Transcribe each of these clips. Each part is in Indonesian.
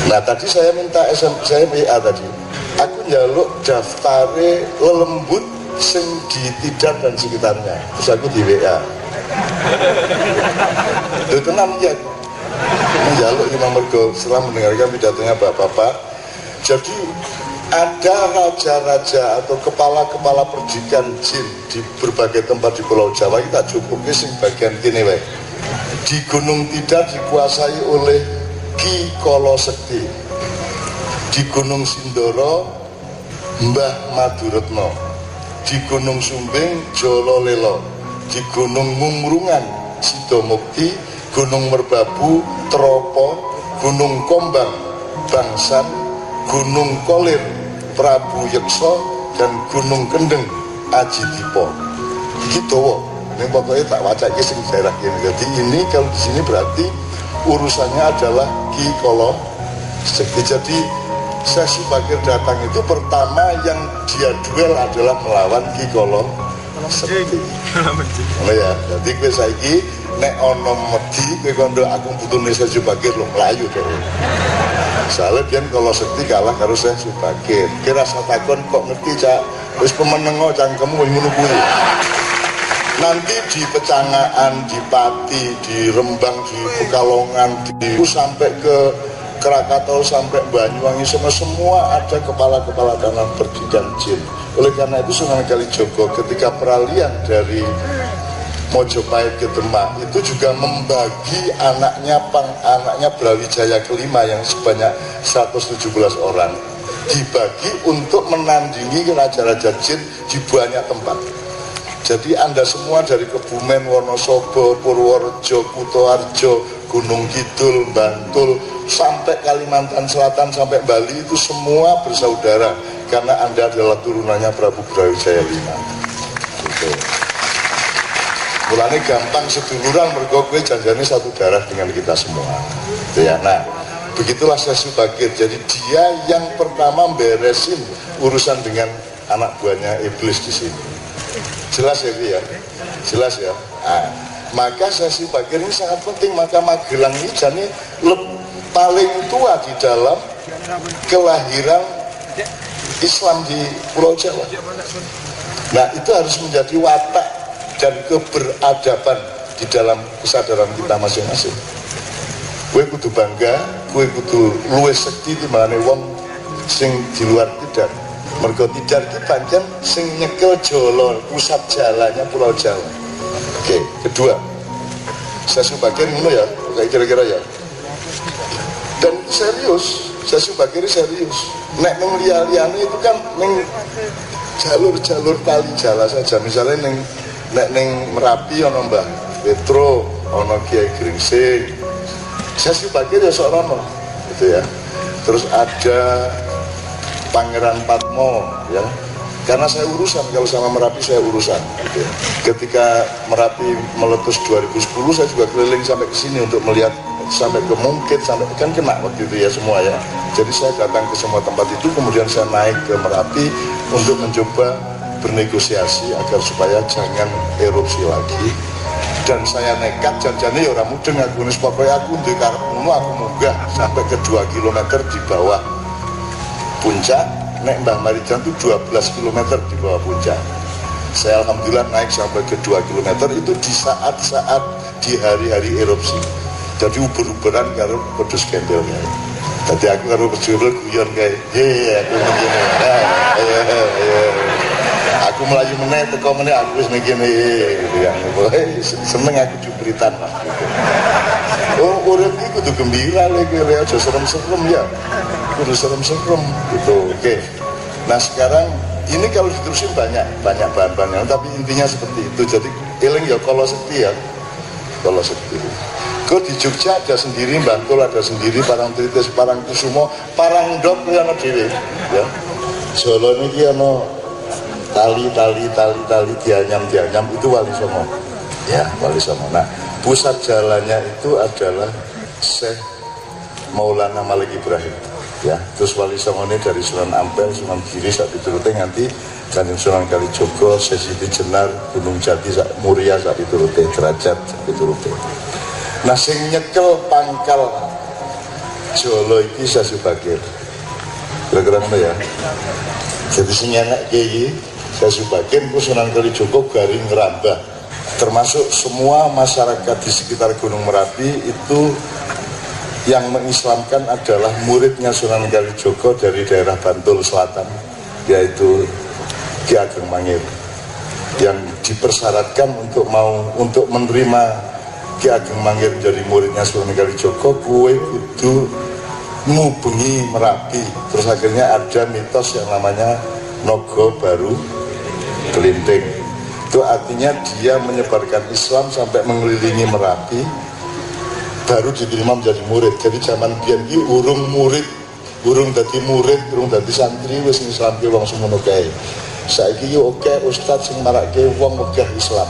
Nah tadi saya minta saya WA tadi, aku njaluk daftare lelembut sing di Tidar dan sekitarnya, terus aku di WA. Itu tenang ya, menjaluk Imam Mergo setelah mendengarkan pidatonya bapak-bapak. Jadi ada raja-raja atau kepala-kepala perdikan jin di berbagai tempat di Pulau Jawa, kita cukupnya sing bagian kini wae. Di Gunung Tidar dikuasai oleh Ki Kolo Sekti, di Gunung Sindoro Mbah Maduretno, di Gunung Sumbing Jolo Lelo, di Gunung Ngungrungan Sidomukti, Gunung Merbabu Tropo, Gunung Kombang Bangsan, Gunung Kolir Prabu Yekso, dan Gunung Kendeng Aji Dipo. Gitu, ini pokoknya tak wacak sing daerah ini. Jadi ini kalau di sini berarti urusannya adalah Ki Kolo Sekti. Jadi Sesi Bakir datang itu pertama yang dia duel adalah melawan Ki Kolo Sekti. Oh ya, jadi gue saiki nek ono medi kowe kondo aku butuhne Sesi Bakir lo melayu deh. Soalnya biar Kolo Sekti kalah karo Sesi Bakir. Kira rasa takon kok ngerti cak, wis pemenengo cangkemmu wis ngono kuwi. Nanti di Pecangaan, di Pati, di Rembang, di Pekalongan, di sampai ke Krakatau, sampai Banyuwangi, semua ada kepala-kepala kanan perdikan jin. Oleh karena itu Sunan Kalijogo ketika peralihan dari Mojopahit ke Demak itu juga membagi anaknya Brawijaya kelima yang sebanyak 117 orang dibagi untuk menandingi raja-raja jin di banyak tempat. Jadi Anda semua dari Kebumen, Wonosobo, Purworejo, Kutoarjo, Gunung Kidul, Bantul, sampai Kalimantan Selatan, sampai Bali itu semua bersaudara karena Anda adalah turunannya Prabu Brawijaya V. Gitu. Mulanya gampang seduluran mergo kowe janjane satu darah dengan kita semua. Gitu ya. Nah, begitulah Sesi Bakir. Jadi dia yang pertama beresin urusan dengan anak buahnya iblis di sini. Jelas ya, ya? Jelas ya. Nah, maka Sesi Bakir ini sangat penting. Maka Magelang ini jadi paling tua di dalam kelahiran Islam di Pulau Jawa. Nah, itu harus menjadi watak dan keberadaban di dalam kesadaran kita masing-masing. Kue kudu bangga, kue kudu luwih sekti timbangane wong sing di luar Tidar. Mergo Tidar iki pancen sing nyekel jolo pusat jalannya Pulau Jawa. Oke, kedua, Sesi Bakir ngono ya, kayak kira-kira ya. Dan serius, Sesi Bakir serius. Nek nang liya-liyane itu kan ning jalur-jalur kali jala saja. Misalnya nek ning Merapi ana Mbah Petro, ana Kiai Gringsing. Sesi Bakir ya sok rono, gitu ya. Terus ada Pangeran Patmo, ya. Karena saya urusan, kalau sama Merapi saya urusan. Gitu ya. Ketika Merapi meletus 2010, saya juga keliling sampai ke sini untuk melihat sampai ke Mungkit, sampai kan kena waktu itu ya semua ya. Jadi saya datang ke semua tempat itu, kemudian saya naik ke Merapi untuk mencoba bernegosiasi agar supaya jangan erupsi lagi. Dan saya nekat janjane ya ora mudeng aku wis pokoke aku ndek karep ngono aku munggah sampai ke 2 km di bawah puncak. Nek Mbah Marijan itu 12 km di bawah puncak. Saya alhamdulillah naik sampai ke 2 km itu di saat-saat di hari-hari erupsi. Jadi uber-uberan karo pedus kendel ya. Jadi aku karo pedus guyon kayak aku ngene. Aku melayu meneh teko meneh aku wis ngene gitu ya. Seneng aku jubritan lah gitu. Oh, urip iki kudu gembira lek aja serem-serem ya. Kudu serem-serem gitu. Oke. Nah, sekarang ini kalau diterusin banyak bahan-bahannya, tapi intinya seperti itu. Jadi eling ya Kolo Sekti ya. Kolo Sekti. Kok di Jogja ada sendiri, Bantul ada sendiri, Parangtritis, Parangkusumo, Parangdok ya ana dhewe ya. Jolo niki ana tali dianyam itu Wali Songo ya, Wali Songo. Nah, pusat jalannya itu adalah Syekh Maulana Malik Ibrahim ya. Terus Wali Songo ini dari Sunan Ampel, Sunan Giri sak diturute nganti Kanjeng Sunan Kalijogo, Sesiti Jenar, Gunung Jati sak Muria sak diturute, Derajat sak diturute. Nah, sing nyekel pangkal Jolo iki Sasubagir. Kira-kira ngono ya. Jadi sing enak iki Sasubagir ku Sunan Kalijaga garing ngerambah. Termasuk semua masyarakat di sekitar Gunung Merapi itu yang mengislamkan adalah muridnya Sunan Kalijaga dari daerah Bantul Selatan, yaitu Ki Ageng Mangir, yang dipersyaratkan untuk menerima Ki Ageng Mangir jadi muridnya Sunan Kalijaga, kuwe kudu ngubengi Merapi. Terus akhirnya ada mitos yang namanya Nogo Baru Kelinting. Itu artinya dia menyebarkan Islam sampai mengelilingi Merapi, baru diterima menjadi murid. Jadi zaman biyen iki urung dadi murid, urung dadi santri wis ngislamke wong semono kae. Saiki yo oke ustaz sing marake wong wegah Islam.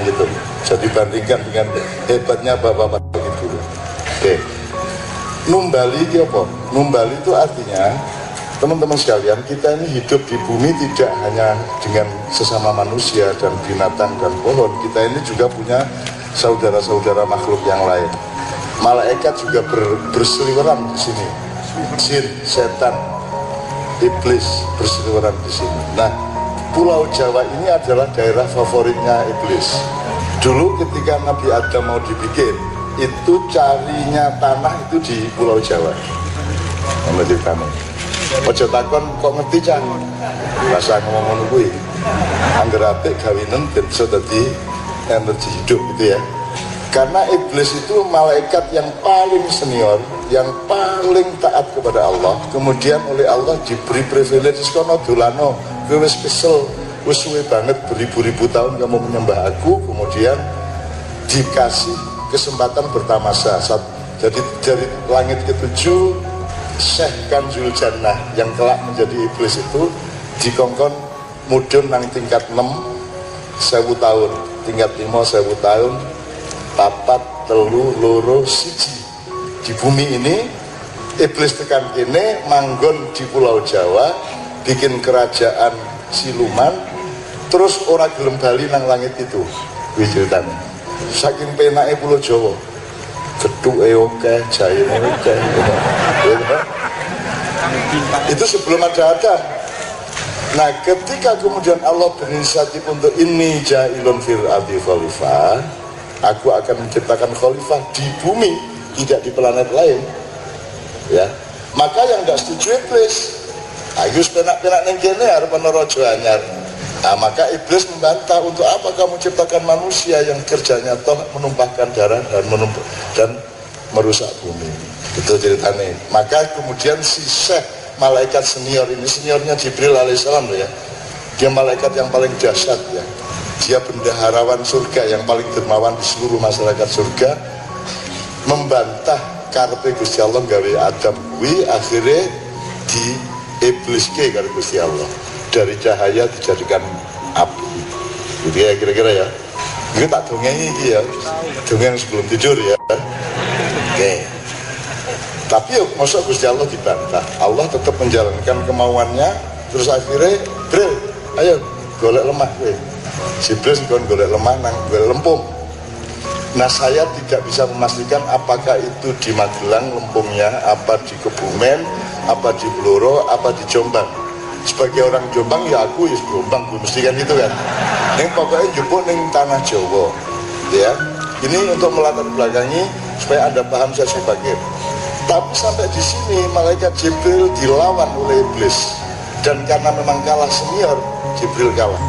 Gitu. Jadi bandingkan dengan hebatnya bapak-bapak dulu. Oke. Numbali itu apa? Numbali itu artinya, teman-teman sekalian, kita ini hidup di bumi tidak hanya dengan sesama manusia dan binatang dan pohon. Kita ini juga punya saudara-saudara makhluk yang lain. Malaikat juga berseliweran di sini. Jin, setan, iblis berseliweran di sini. Nah, Pulau Jawa ini adalah daerah favoritnya iblis. Dulu ketika Nabi Adam mau dibikin, itu carinya tanah itu di Pulau Jawa. Menurut kami. Ojo takon kok ngerti can. Rasa ngomong ngono kuwi. Angger apik gawinen bisa dadi energi hidup gitu ya. Karena iblis itu malaikat yang paling senior, yang paling taat kepada Allah. Kemudian oleh Allah diberi privilege kono dolano, kowe wis kesel, wis suwe banget beribu-ribu tahun kamu menyembah aku, kemudian dikasih kesempatan bertamasa. Jadi dari langit ketujuh, Syekh Kanzul Jannah yang kelak menjadi iblis itu dikongkon mudun nang tingkat 6 1000 tahun, tingkat 5 1000 tahun, papat telu loro siji. Di bumi ini iblis tekan kene manggon di Pulau Jawa, bikin kerajaan siluman, terus ora gelem bali nang langit itu. Kuwi ceritane. Saking penake Pulau Jawa, getuke oke, jayene oke. Itu sebelum ada Adam. Nah, ketika kemudian Allah berinisiatif untuk ini ja'ilun fil ardi khalifah, aku akan menciptakan khalifah di bumi, tidak di planet lain. Ya, maka yang tidak setuju iblis. Agus penak-penak ning kene arep ana raja anyar. Nah, maka iblis membantah, untuk apa kamu ciptakan manusia yang kerjanya toh menumpahkan darah dan merusak bumi. Itu ceritanya. Maka kemudian si Syekh, malaikat senior ini, seniornya Jibril alaihissalam ya. Dia malaikat yang paling dahsyat ya. Dia bendaharawan surga yang paling dermawan di seluruh masyarakat surga, membantah karepe Gusti Allah gawe Adam kuwi, akhirnya di iblis ke karo Gusti Allah. Dari cahaya dijadikan api. Jadi ya kira-kira ya. Ini tak dongeng ini ya. Dongeng sebelum tidur ya. Oke. Tapi yuk, masa Gusti Allah dibantah. Allah tetap menjalankan kemauannya. Terus akhirnya, Bril, ayo golek lemah. Si Bril golek lemah, nang golek lempung. Nah, saya tidak bisa memastikan apakah itu di Magelang lempungnya, apa di Kebumen, apa di Blora, apa di Jombang. Sebagai orang Jombang ya aku ya Jombang, mesti kan gitu kan. Neng pokoknya jupuk neng tanah Jawa, ya. Ini untuk melatar belakangi supaya Anda paham saya sebagai. Tapi sampai di sini malaikat Jibril dilawan oleh iblis, dan karena memang kalah senior, Jibril kalah.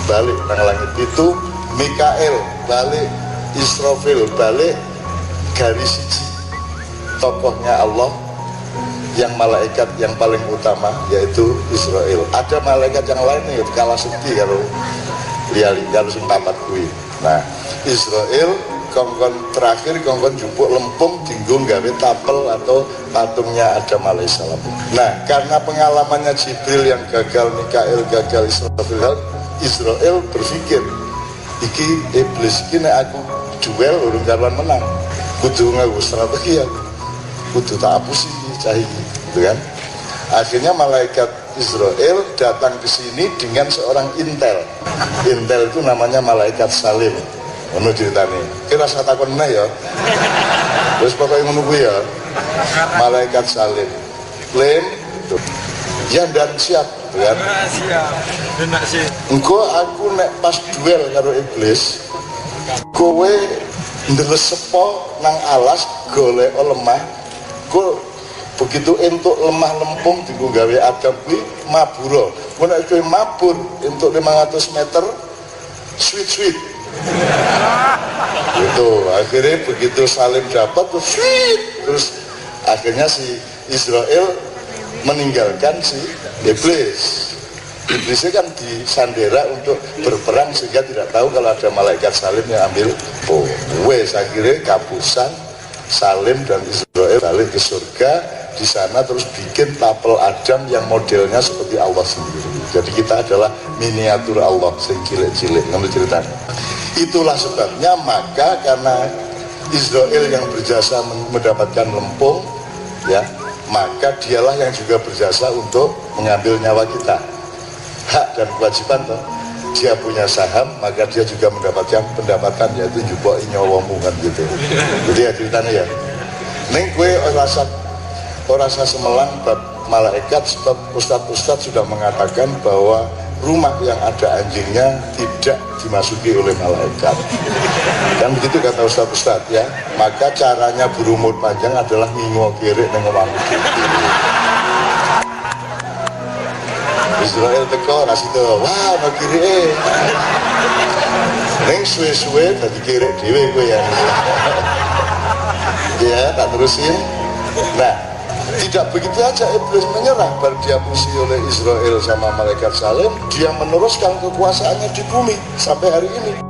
Balik nang langit itu, Mikael balik, Israfil balik, garis siji tokohnya Allah, yang malaikat yang paling utama yaitu Israel. Ada malaikat yang lain yang kalah sekti kalau liali kalau sing papat kuwi. Nah, Israel kongkon terakhir kongkon jupuk lempung dinggo gawe tapel atau patungnya Adam alaihissalam. Nah, karena pengalamannya Jibril yang gagal, Mikael gagal, Israel berpikir iki iblis iki nek aku duel urung karuan menang. Kudu nganggo strategi aku. Kudu tak hapusi cahaya, gitu kan? Akhirnya malaikat Israel datang ke sini dengan seorang intel. Intel itu namanya malaikat Salim. Ono ceritane. Kira saya takon meneh ya. Terus pokoknya menunggu ya, malaikat salim, klaim, ya dan siap, kan? Siap, enak sih. Engko aku nek pas duel karo iblis, kowe ndelesepo nang alas golek lemah, kowe begitu entuk lemah lempung dienggo gawe Adam kuwi mabura. Mun nek kowe mabur entuk 500 meter sweet. Itu akhirnya begitu salim dapat terus sweet, terus akhirnya si Israel meninggalkan si iblis. Iblisnya kan disandera untuk berperang sehingga tidak tahu kalau ada malaikat salim yang ambil wes akhirnya kapusan Salim dan Israel balik ke surga. Di sana terus bikin tapel Adam yang modelnya seperti Allah sendiri. Jadi kita adalah miniatur Allah sing cilik-cilik. Ngerti ceritanya? Itulah sebabnya maka karena Israel yang berjasa mendapatkan lempung, ya, maka dialah yang juga berjasa untuk mengambil nyawa kita. Hak dan kewajiban toh. Dia punya saham, maka dia juga mendapatkan pendapatan, yaitu njupuk nyawamu kan gitu. Jadi ya ceritanya ya. Neng kue rasa semelang bab malaikat, sebab ustadz sudah mengatakan bahwa rumah yang ada anjingnya tidak dimasuki oleh malaikat. Kan begitu kata ustadz ya. Maka caranya berumur panjang adalah ngingo kiri neng omahmu. Israel teko nasi itu, wah no kiri neng suwe-suwe tadi kiri dewe gue ya. Ya tak terusin. Nah, tidak begitu aja iblis menyerah. Baru dihapusi oleh Israel sama malaikat Salim, dia meneruskan kekuasaannya di bumi sampai hari ini.